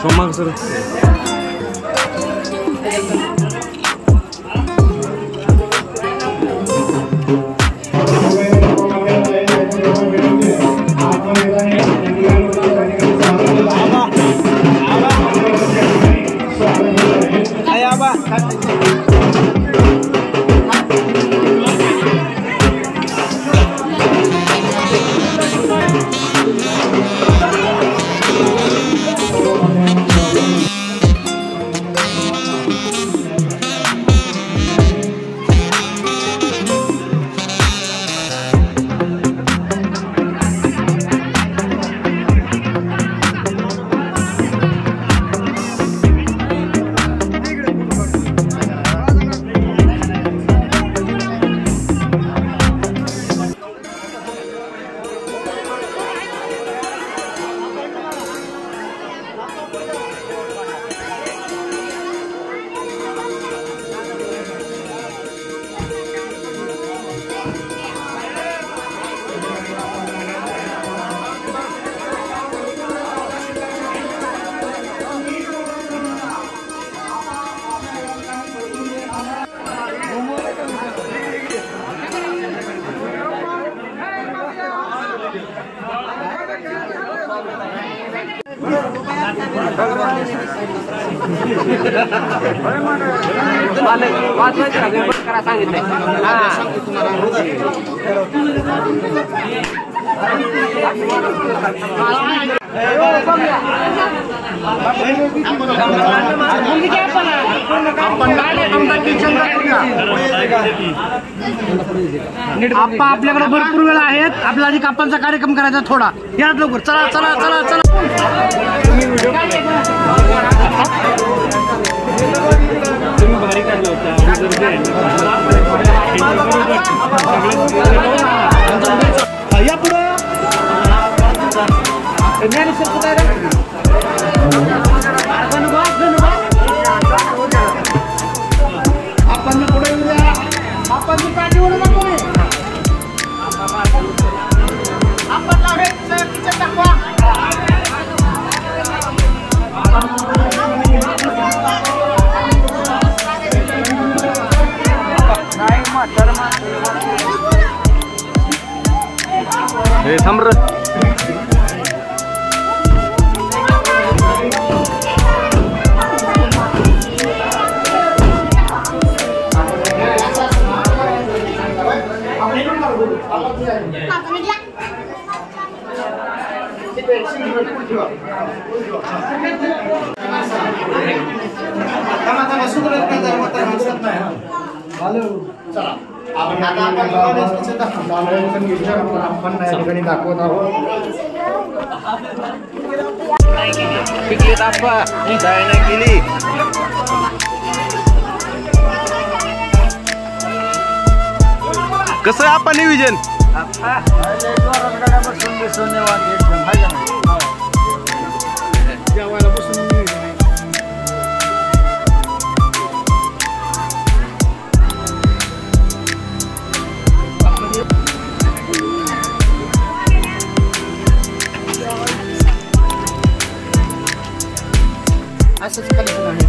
Somang sir. आप्पा आपल्याकडे भरपूर वेळ आहेत. आपल्याला आधी कापांचा कार्यक्रम करायचा थोडा. या लवकर, चला चला चला चला. तुम्ही भारी काढला होता. या पुढे आपण पुढे येऊया. आपण काठीवर नको रे. आपण लावे किचन टाकवा. नाही म्हातार हे थांब रे. दाखवत आहोत. पिकलेत आप्पा. डाळ नाही केली. कसं आहे आप्पा नियोजन? जेवायला बसून असंच खाली आहे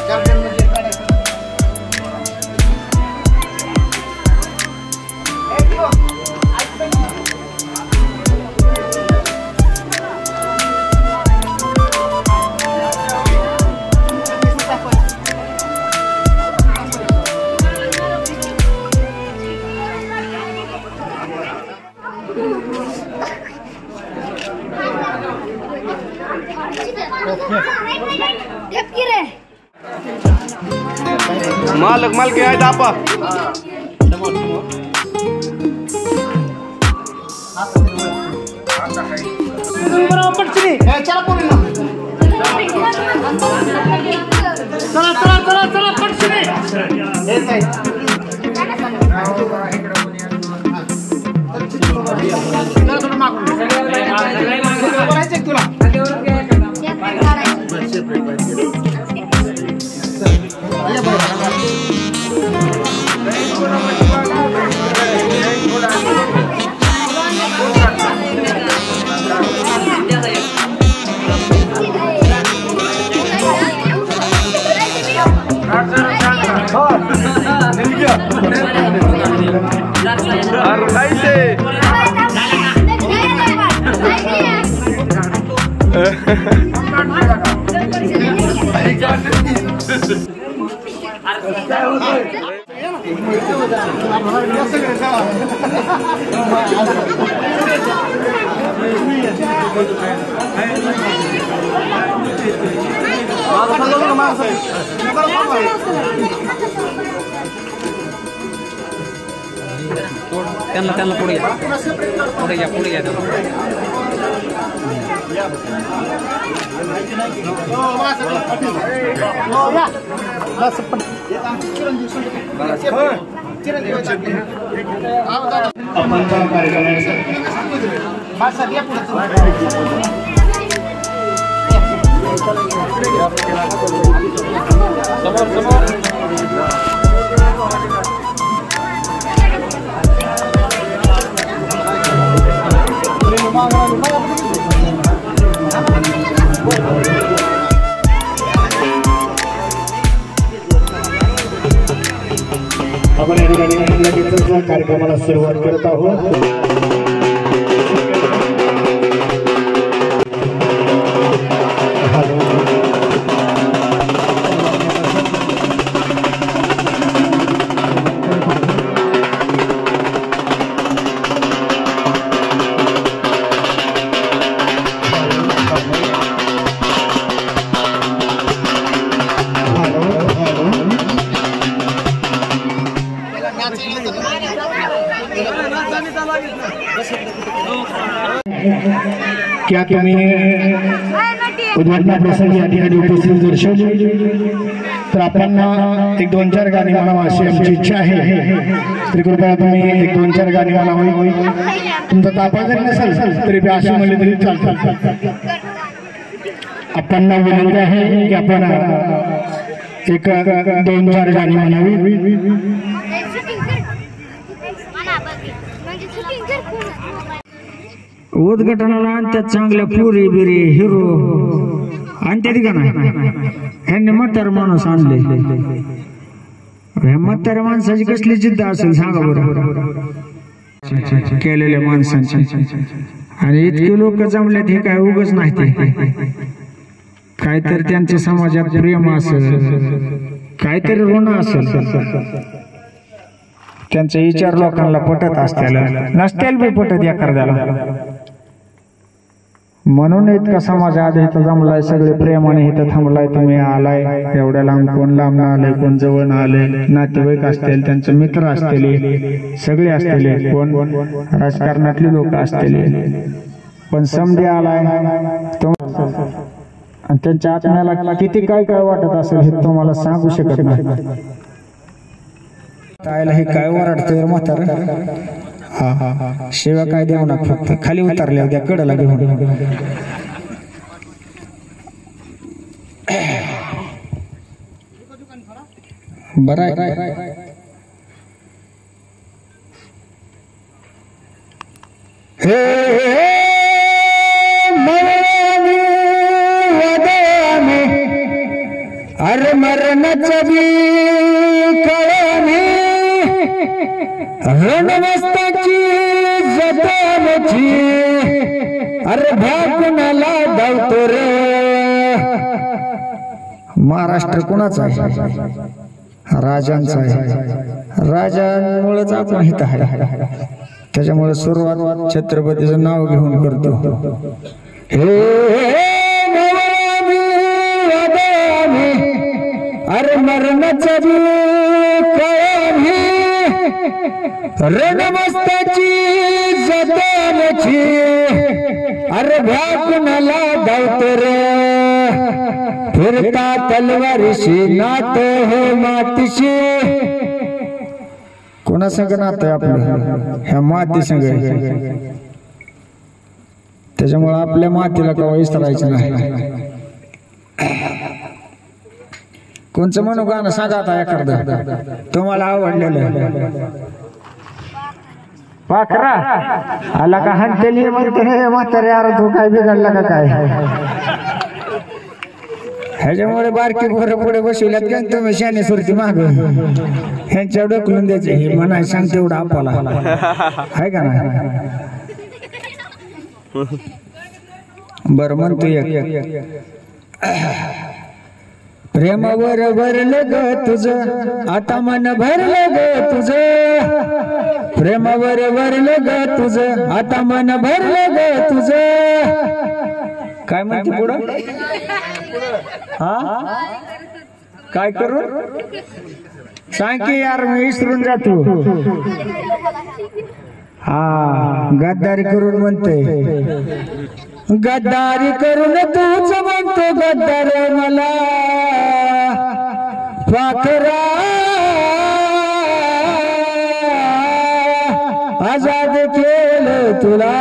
गार्डनमध्ये काढायचं मालक मालकी आहेत आपा चला पुढे ना चला चला चला चला पटशिने तुला त्यांना पुढे घ्या आपण या ठिकाणी कार्यक्रमाला सुरुवात करत आहोत. क्या तुम्ही उद्घाटना प्रसंगी या ठिकाणी उपस्थित दर्शवले तर आपण एक 2-4 गाणी म्हणावं अशी आमची इच्छा आहे. तरी कृपया तुम्ही एक 2-4 गाणी म्हणावी. तुमचा तापा जरी नसेल तरी अशी म्हणले तरी चालतात. आपण विनंती आहे की आपण एक 2-4 गाणी म्हणावी. उद्घाटनाला आणतात चांगल्या पुरी बिरी हिरो आणतात का नाही. ह्यांनी म्हातार माणूस आणले. म्हाताऱ्या माणसाची कसली जिद्द असेल सांगा बरं केलेल्या माणसांची. आणि इतके लोक जमलेत हे काय उगच नाही. ते काहीतरी त्यांच्या समाजात प्रेम असेल, काहीतरी ऋण असेल, त्यांचे विचार लोकांना पटत असतील, नसतील बी पटत एखाद्याला. म्हणून इतका समाज आज इथं जमलाय, सगळे प्रेमाने इथं थांबलाय. तुम्ही आलाय एवढ्या लांब, कोण लांब आलंय, कोण जवळ आलंय, नातेवाईक असतील, त्यांचे मित्र असतील, सगळे असतील, कोण राजकारणातली लोक असतील, पण समधी आलाय आणि त्यांच्या आत्म्याला किती काय काय वाटत असेल हे तुम्हाला सांगू शकत नाही. तायला हे काय ओरडतंय म्हातारं. हा शिव्या काय देऊ ना, फक्त खाली उतरल्या द्या कडला घेऊन. बरं आहे. हे मरणी वदामी अरे मरणाचं बी कळणी रणमस्ताची जतामची अरे भाकुणाला धावतो रे. महाराष्ट्र कुणाचा आहे? राजांचा आहे. राजांमुळेच आपण हित आहे. त्याच्यामुळे सुरुवात छत्रपतीचं नाव घेऊन करतो. हे अरे मरणाचं बी कळणी रणमस्ताची जतामची अरे भाकुणाला धावतो रे. फिरता तलवारीशी नात हे मातीशी. कोणा संग नात आहे आपलं? ह्या माती संग. त्याच्यामुळे आपल्या मातीला कवा विसरायचं नाही. कोणचं म्हणू गाणं सांगा आता एखादं तुम्हाला आवडलेलं. पाखरा आला का हंतेली म्हणते रे म्हातारे, अरे तू काय बिघडला का काय? ह्याच्यामुळे बारकी पोरं पुढे बसवल्यात का तुम्ही शाने सुरती माग ह्यांच्या ढकलून द्यायचे. हे म्हणाय सांग तेवढं आपला आहे का ना? बरं म्हणतो एक प्रेमावर भरलं ग तुझं आता मन भरलं ग तुझं. प्रेमावर भरलं ग तुझं आता मन भरलं ग तुझं. काय म्हणते पुढं? हा काय करू सांग की यार, मी विसरून जातो. हा गद्दारी करून म्हणते. गद्दारी करून तूच म्हणतो गद्दार मला पाखरा. आजाद केलं तुला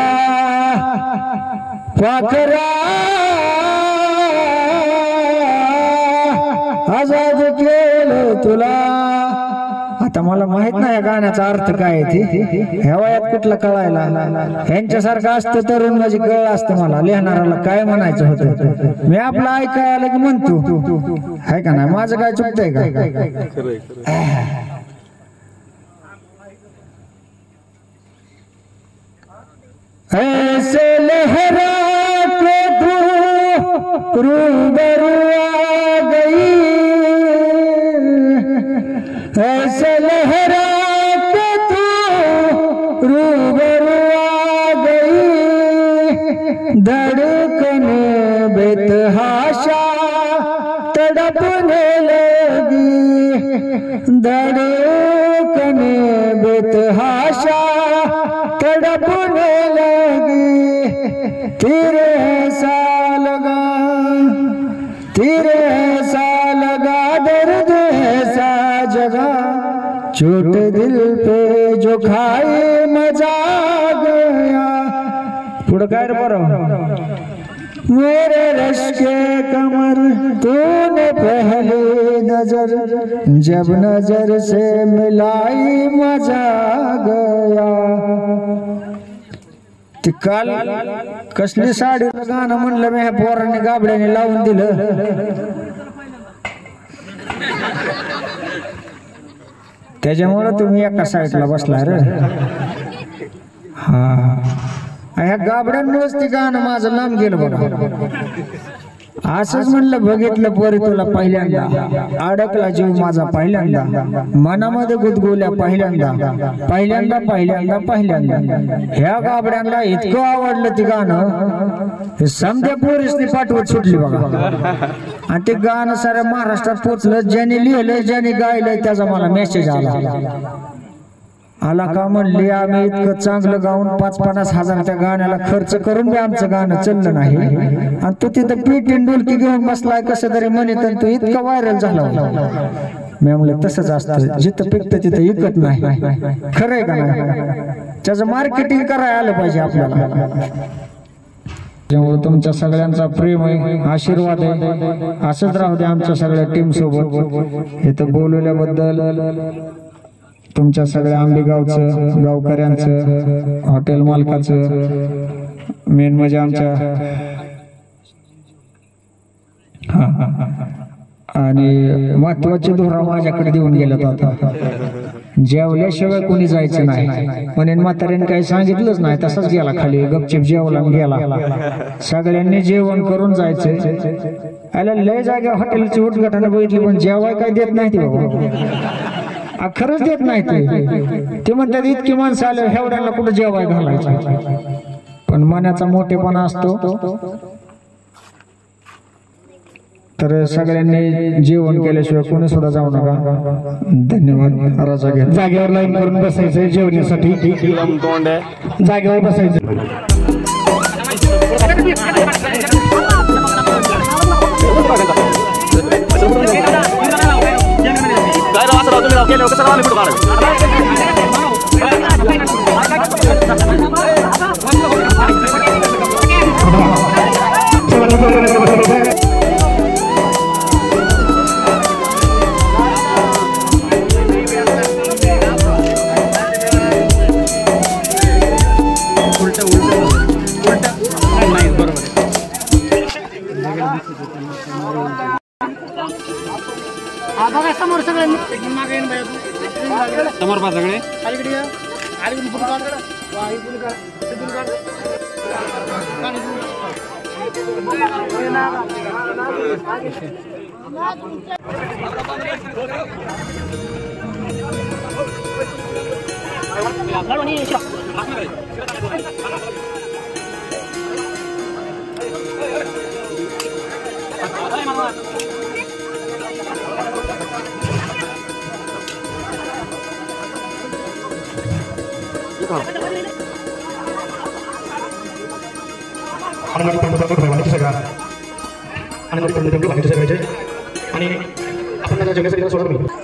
पाखरा. आजाद केलं तुला. आता मला माहित नाही या गाण्याचा अर्थ काय आहे ते. ह्या वयात कुठला कळायला? ह्यांच्यासारखं असतं तरुण माझी कळ असतं. मला लिहिणाऱ्याला काय म्हणायचं होतं मी आपलं ऐकाय आलं की म्हणतो. आहे का नाही? माझं काय चुकतंय का? ऐसे लहरा के तू रूबरू आ गई. ऐसे लहरा के तू रूबरू आ गई. धड़कने बेतहाशा तड़पने लगी. धड़कने बेतहाशा तड़पने लगी. तेरे ऐसा लगा, तेरे ऐसा लगा, दर्द ऐसा जगा. चोट दिल पे जो खाए मजा गया. पुढं काय रे बरं? मेरे रश के कमर तूने पहली नजर जब नजर से मिलाई मजा गया. ते काल कसली साडी गाणं म्हणलं मी ह्या पोरांनी गाबड्याने लावून दिलं. त्याच्यामुळे तुम्ही एका साईडला बसला रे. हा ह्या गाबड्यांमुळेच ते गाणं माझं लांब गेलं बघा. असंच म्हणलं बघितलं पोरी तुला पहिल्यांदा. अडकला जीव माझा पहिल्यांदा. मनामध्ये गुदगुल्या पहिल्यांदा. पहिल्यांदा पहिल्यांदा पहिल्यांदा. ह्या गाबड्यांना इतकं आवडलं ते गाणं समजा पोरीसनी पाठवत सुटली बघा. आणि ते गाणं साऱ्या महाराष्ट्रात पोचलं. ज्याने लिहिलंय ज्याने गायलंय त्याचा मला मेसेज आला का म्हणले आम्ही इतकं चांगलं गाऊन 5-50 हजार त्या गाण्याला खर्च करून बी आमचं गाणं चाललं नाही. आणि तू तिथं पीटीन डोलकी घेऊन बसलाय कसं तरी म्हणत. तू इतका व्हायरल झाला. मी म्हणलं तसंच असतं, जिथं पिकतं तिथं इकत नाही. खरंय का नाही? त्याचं मार्केटिंग करायला आलं पाहिजे आपल्याला. त्यामुळे तुमच्या सगळ्यांचा प्रेम आहे, आशीर्वाद आहे, असंच राहू दे आमच्या सगळ्या टीम सोबत. इथं बोलवल्याबद्दल तुमच्या सगळ्या आंबेगावचं, गावकऱ्यांचं, हॉटेल मालकाचं, मेन म्हणजे आमच्या आणि महत्वाची धोरण माझ्याकडे देऊन गेलं आता. जेवल्याशिवाय कोणी जायचं नाही म्हणून म्हाताऱ्याने काही सांगितलंच नाही, तसाच गेला खाली गपचिप जेवला गेला. सगळ्यांनी जेवण करून जायचं. आला लय जागा हॉटेलची उद्घाटन बघितली पण जेवाय काय देत नाही ते बाबा, खरंच देत नाही ते म्हणतात इतकी माणसं आले एवढ्याला कुठं जेवाय घालायचं. पण मनाचा मोठेपणा असतो. तर सगळ्यांनी जेवण केल्याशिवाय कोणी सुद्धा जाऊ नका. धन्यवाद. जागेवर लाईन करून बसायचं जेवण्यासाठी, जागेवर बसायचं. बघा समोर सगळे समोर पा सगळे आणि आपण जगण्यासाठी सोडा तुम्ही.